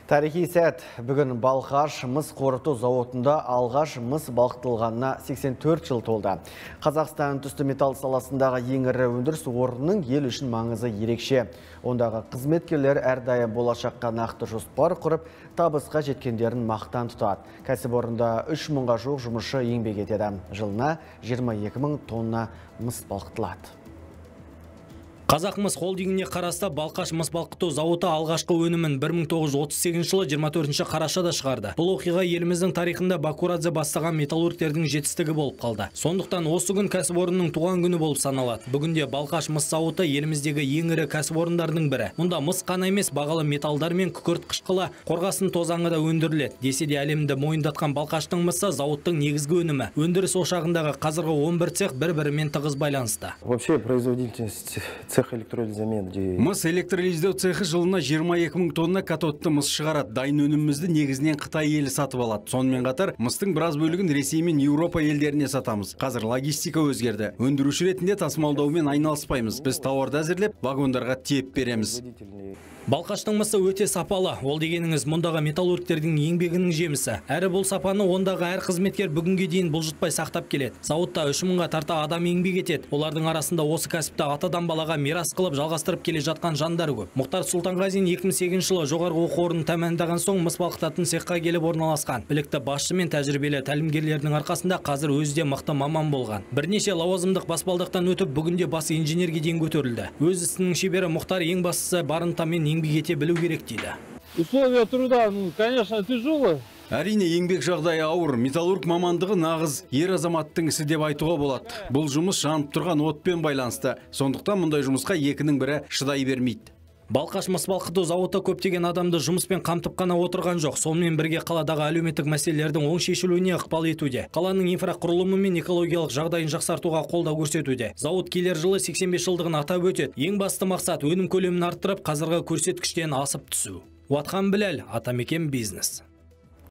Тарихи сәт. Бүгін Балқаш мыс қорыту зауытында алғаш мыс балқытылғанына 84 жыл толды. Қазақстан түсті металл саласындағы ең ірі өндіріс орнының ел үшін маңызы ерекше. Ондағы қызметкерлер әрдайым болашаққа нақты жоспар құрып, табысқа жеткендерін мақтан тұтады. Кәсіпорында 3000-ға жуық жұмысшы еңбек етеді. Жылына 22 000 тонна мыс балқытылады. Қазақ мыс холдингіне қарасты Балқаш мыс балқыту зауыты алғашқы өнімін 1938 жылы 24 қарашада шығарды. Бұл оқиға еліміздің тарихында Бакурадзе бастаған металлургтердің жетістігі болып қалды. Сондықтан осы күн кәсіпорынның туған күні болып саналады. Бүгінде Балқаш мыс зауыты еліміздегі ең ірі кәсіпорындардың бірі. Мұнда мыс қана емес, бағалы металдар мен күкірт қышқылы, қорғасын тозаңы да өндіріледі. Десе де әлемді мойындатқан Балқаштың мысы зауыттың негізгі өнімі. Өндіріс ошағындағы қазіргі 11 цех бір-бірімен тығыз байланысты. Вообще производительность цех электролизамен. Мыс электролиздеу цехы жылына 22 000 тонна катодты мыс шығарады. Дайын өнімімізді негізінен Қытай елі сатып алады. Сонымен қатар мыстың біраз бөлігін Ресей мен Еуропа елдеріне сатамыз. Қазір логистика өзгерді. Өндіруші ретінде тасымалдаумен айналыспаймыз. Біз тауарды әзірлеп, вагондарға тиеп береміз. Балқаштың мысы өте сапалы. Ол дегеніңіз мұндағы металлургтердің еңбегінің жемісі. Әрі бұл сапаны ондағы әр қызметкер бүгінге дейін бұлжытпай сақтап келеді. Зауытта 3000-ға тарта адам еңбек етеді. Олардың арасында осы кәсіпті атадан балаға мирас қылып жалғастырып келе жатқан жандар көп. Мұхтар Сұлтанғазин 2008 жылы жоғарғы оқу орнын тәмамдаған соң мыс балқытатын цехқа келіп орналасқан. Білікті басшы мен тәжірибелі тәлімгерлердің арқасында қазір өзі де мықты маман болған. Бірнеше лауазымдық баспалдақтан өтіп, бүгінде бас инженерге дейін көтерілді. Өз ісінің шебері Мұхтар ең бастысы барынтамен еңбек ете білу керек дейді. Условия труда, конечно, тяжелые. Әрине еңбек жағдайы ауыр. Металлург мамандығы нағыз ер азаматтың ісі деп айтуға болады. Бұл жұмыс жанып тұрған отпен байланысты. Сондықтан мұндай жұмысқа екінің бірі шыдай бермейді. Балқаш мыс балқыту зауыты көптеген адамды жұмыспен қамтып қана отырған жоқ. Сонымен бірге қаладағы әлеуметтік мәселелердің оң шешілуіне ықпал етуде. Қаланың инфрақұрылымы мен экологиялық жағдайын жақсартуға қолдау көрсетуде. Зауыт келер жылы 85 жылдығын атап өтеді. Ең басты мақсат өнім көлемін арттырып, қазіргі көрсеткіштен асып түсу. Уатхан Біләл, Атамекен бизнес.